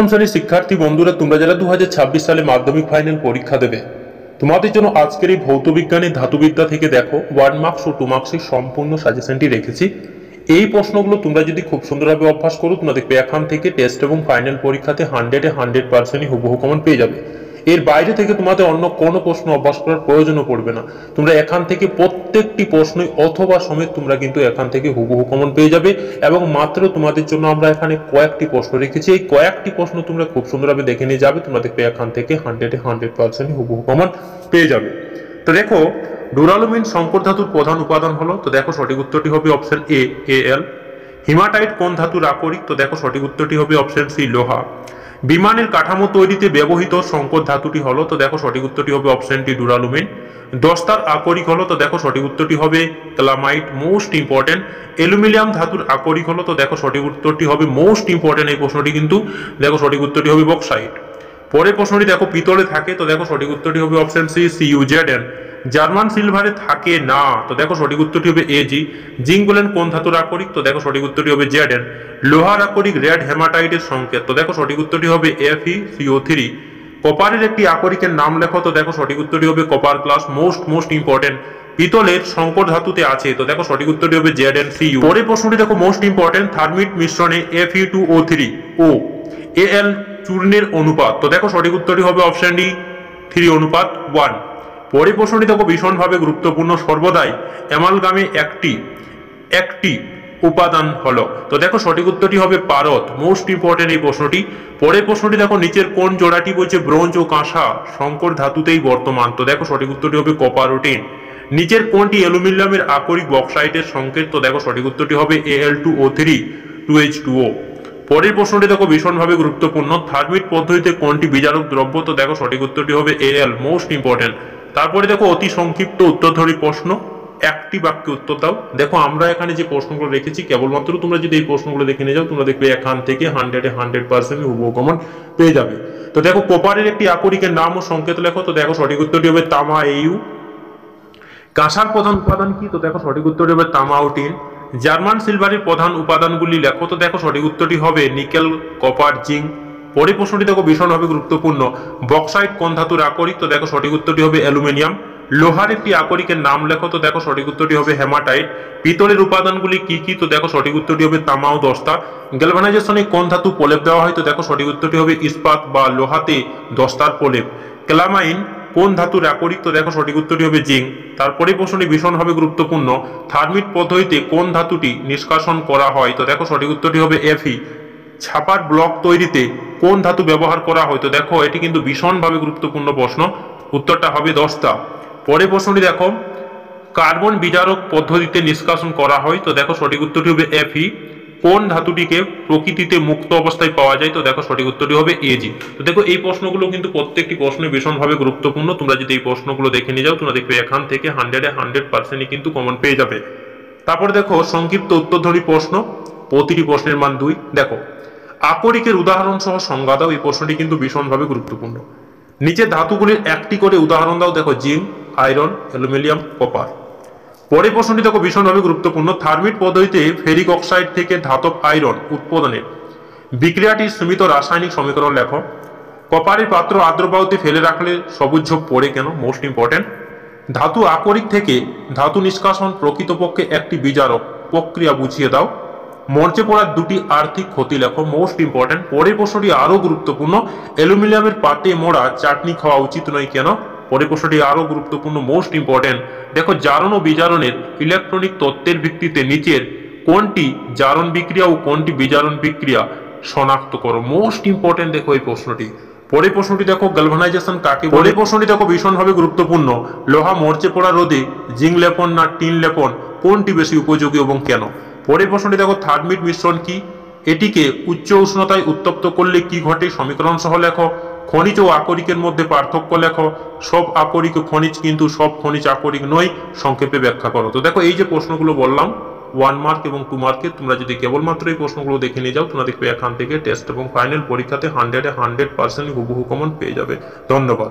শ্রেণীর শিক্ষার্থী বন্ধুরা, তোমরা যারা 2026 সালে মাধ্যমিক ফাইনাল পরীক্ষা দেবে, তোমাদের জন্য আজকের এই ভৌত বিজ্ঞানের ধাতুবিদ্যা থেকে দেখো 1 মার্কস ও 2 মার্কসের সম্পূর্ণ সাজেশনটি রেখেছি। এই প্রশ্নগুলো তোমরা যদি খুব সুন্দরভাবে অভ্যাস করো, তোমরা দেখবে এখান থেকে টেস্ট এবং ফাইনাল পরীক্ষাতে 100% হুবহু কমন পেয়ে যাবে। এর বাইরে থেকে তোমাদের অন্য কোনো প্রশ্ন অভ্যাস করার প্রয়োজনও পড়বে না। তোমরা এখান থেকে প্রত্যেকটি প্রশ্নই অথবা সমেত তোমরা কিন্তু এখান থেকে হুবহু কমন পেয়ে যাবে। এবং মাত্র তোমাদের জন্য আমরা এখানে কয়েকটি প্রশ্ন রেখেছি। এই কয়েকটি প্রশ্ন তোমরা খুব সুন্দরভাবে দেখে নিয়ে যাবে, তোমরা দেখবে এখান থেকে 100% হুবহু কমন পেয়ে যাবে। তো দেখো, ডুরালুমিন সংকর ধাতুর প্রধান উপাদান হলো, তো দেখো সঠিক উত্তরটি হবে অপশন এ Al। হিমাটাইট কোন ধাতুর আকরিক, তো দেখো সঠিক উত্তরটি হবে অপশন সি লোহা। বিমানের কাঠামো তৈরিতে ব্যবহৃত সংকর ধাতুটি হলো, তো দেখো সঠিক উত্তরটি হবে অপশন ডি ডুরালুমিন। দস্তার আকরিক হলো, তো দেখো সঠিক উত্তরটি হবে ক্লামাইট, মোস্ট ইম্পর্টেন্ট। অ্যালুমিনিয়াম ধাতুর আকরিক হলো, তো দেখো সঠিক উত্তরটি হবে মোস্ট ইম্পর্টেন্ট এই প্রশ্নটি কিন্তু, দেখো সঠিক উত্তরটি হবে বক্সাইট। পরের প্রশ্নটি দেখো পিতলে থাকে, তো দেখো সঠিক উত্তরটি হবে অপশন সি CuZn। জার্মান সিলভারে থাকে না, তো দেখো সঠিক উত্তরটি হবে Ag। জিঙ্ক বলেন কোন ধাতুর আকরিক, তো দেখো সঠিক উত্তরটি হবে Zn। লোহার আকরিক রেড হেমাটাইটের সংকেত, তো দেখো সঠিক উত্তরটি হবে FeCO3। কপারের একটি আকরিকের নাম লেখো, তো দেখো সঠিক উত্তরটি হবে কপার প্লাস, মোস্ট ইম্পর্টেন্ট। পিতলের সংকর ধাতুতে আছে, তো দেখো সঠিক উত্তরটি হবে ZnCu। পরের প্রশ্নটি দেখো মোস্ট ইম্পর্টেন্ট, থার্মিট মিশ্রণে Fe2O3 ও Al চূর্ণের অনুপাত, তো দেখো সঠিক উত্তরটি হবে অপশন ডি 3:1। পরের প্রশ্নটি দেখো ভীষণভাবে গুরুত্বপূর্ণ, সর্বদাই অ্যামালগামে একটি উপাদান হলো, তো দেখো সঠিক উত্তরটি হবে পারদ, মোস্ট ইম্পর্টেন্ট এই প্রশ্নটি। পরের প্রশ্নটি দেখো নিচের কোন জোড়াটি বলছে ব্রোঞ্জ ও কাঁসা সংকর ধাতুতেই বর্তমান, তো দেখো সঠিক উত্তরটি হবে কপার ও টিন। নিচের কোনটি অ্যালুমিনিয়ামের আকরিক বক্সাইটের সংকেত, তো দেখো সঠিক উত্তরটি হবে Al2O3 2H2O। পরের প্রশ্নটি দেখো ভীষণভাবে গুরুত্বপূর্ণ, থার্মিট পদ্ধতিতে কোনটি বিজারক দ্রব্য, তো দেখো সঠিক উত্তরটি হবে Al, মোস্ট ইম্পর্টেন্ট। তারপরে দেখো অতি সংক্ষিপ্ত উত্তরধর্মী প্রশ্ন, একটি বাক্যে উত্তর দাও। দেখো আমরা এখানে যে প্রশ্নগুলো রেখেছি, কেবলমাত্র তোমরা যদি এই প্রশ্নগুলো দেখে নিয়ে যাও, তোমরা দেখবে এখান থেকে 100% হুবহু কমন পেয়ে যাবে। তো দেখো কপারের একটি আকরিকের নাম ও সংকেত লেখো, তো দেখো সঠিক উত্তরটি হবে তামা Au। কাঁসার প্রধান উপাদান কি, তো দেখো সঠিক উত্তরটি হবে তামা ও টিন। জার্মান সিলভারের প্রধান উপাদানগুলি লেখো, তো দেখো সঠিক উত্তরটি হবে নিকেল, কপার, জিঙ্ক। পরের প্রশ্নটি দেখো ভীষণভাবে গুরুত্বপূর্ণ, বক্সাইট কোন ধাতুর আকরিক, তো দেখো সঠিক উত্তরটি হবে অ্যালুমিনিয়াম। লোহার একটি আকরিকের নাম লেখো, তো দেখো সঠিক উত্তরটি হবে হেমাটাইট। পিতলের উপাদানগুলি কি কি, তো দেখো সঠিক উত্তরটি হবে তামা ও দস্তা। গ্যালভানাইজেশনে কোন ধাতু প্রলেপ দেওয়া হয়, তো দেখো সঠিক উত্তরটি হবে ইস্পাত বা লোহাতে দস্তার প্রলেপ। ক্লামাইন কোন ধাতুর আকরিক, তো দেখো সঠিক উত্তরটি হবে জিঙ্ক। তারপরে প্রশ্নটি ভীষণভাবে গুরুত্বপূর্ণ, থার্মিট পদ্ধতিতে কোন ধাতুটি নিষ্কাশন করা হয়, তো দেখো সঠিক উত্তরটি হবে Fe। ছাপার ব্লক তৈরিতে কোন ধাতু ব্যবহার করা হয়, তো দেখো এটি কিন্তু ভীষণভাবে গুরুত্বপূর্ণ প্রশ্ন, উত্তরটা হবে দস্তা। পরের প্রশ্নটি দেখো, কার্বন বিজারক পদ্ধতিতে নিষ্কাশন করা হয়, তো দেখো সঠিক উত্তরটি হবে Fe। কোন ধাতুটিকে প্রকৃতিতে মুক্ত অবস্থায় পাওয়া যায়, তো দেখো সঠিক উত্তরটি হবে Ag। তো দেখো এই প্রশ্নগুলো কিন্তু প্রত্যেকটি প্রশ্ন ভীষণভাবে গুরুত্বপূর্ণ, তোমরা যদি এই প্রশ্নগুলো দেখে নিয়ে যাও, তোমরা দেখবে এখান থেকে 100% কিন্তু কমন পেয়ে যাবে। তারপরে দেখো সংক্ষিপ্ত উত্তরধর্মী প্রশ্ন, প্রতিটি প্রশ্নের মান 2। দেখো আকরিকের উদাহরণ সহ সংজ্ঞা দাও, এই প্রশ্নটি কিন্তু ভীষণভাবে গুরুত্বপূর্ণ। নিচে ধাতুগুলির একটি করে উদাহরণ দাও, দেখো জিঙ্ক, আয়রন, অ্যালুমিনিয়াম, কপার। পরের প্রশ্নটি দেখো ভীষণভাবে গুরুত্বপূর্ণ, থার্মিট পদ্ধতিতে ফেরিক অক্সাইড থেকে ধাতব আয়রন উৎপাদনের বিক্রিয়াটির সীমিত রাসায়নিক সমীকরণ লেখো। কপারের পাত্র আর্দ্র বায়ুতে ফেলে রাখলে সবুজ ঝোপ পড়ে কেন, মোস্ট ইম্পর্টেন্ট। ধাতু আকরিক থেকে ধাতু নিষ্কাশন প্রকৃতপক্ষে একটি বিজারক প্রক্রিয়া বুঝিয়ে দাও। মরচে পড়ার দুটি আর্থিক ক্ষতি লেখো, মোস্ট ইম্পর্টেন্ট। পরের প্রশ্নটি আরো গুরুত্বপূর্ণ, অ্যালুমিনিয়ামের পাটে মোড়া চাটনি খাওয়া উচিত নয় কেন, পরের প্রশ্নটি আরো গুরুত্বপূর্ণ, মোস্ট ইম্পর্টেন্ট। দেখো জারণ ও বিজারণের ইলেকট্রনিক তত্ত্বের ভিত্তিতে নিচের কোনটি জারণ বিক্রিয়া ও কোনটি বিজারণ বিক্রিয়া শনাক্ত করো, মোস্ট ইম্পর্টেন্ট দেখো এই প্রশ্নটি। পরের প্রশ্নটি দেখো গ্যালভানাইজেশন কাকে বলে, পরের প্রশ্নটি দেখো ভীষণভাবে গুরুত্বপূর্ণ, লোহা মরচে পড়া রোধে জিঙ্ক লেপন না টিন লেপন কোনটি বেশি উপযোগী এবং কেন। পরের প্রশ্নটি দেখো থার্মিট মিশ্রণ কি, এটিকে উচ্চ উষ্ণতায় উত্তপ্ত করলে কি ঘটে, সমীকরণ সহ লেখো। খনিজ ও আকরিকের মধ্যে পার্থক্য লেখো। সব আকরিক খনিজ কিন্তু সব খনিজ আকরিক নয়, সংক্ষেপে ব্যাখ্যা করো। তো দেখো এই যে প্রশ্নগুলো বললাম 1 মার্ক এবং 2 মার্কে, তোমরা যদি কেবলমাত্র এই প্রশ্নগুলো দেখে নিয়ে যাও, তোমরা দেখবে এখান থেকে টেস্ট এবং ফাইনাল পরীক্ষাতে 100% হুবহু কমন পেয়ে যাবে। ধন্যবাদ।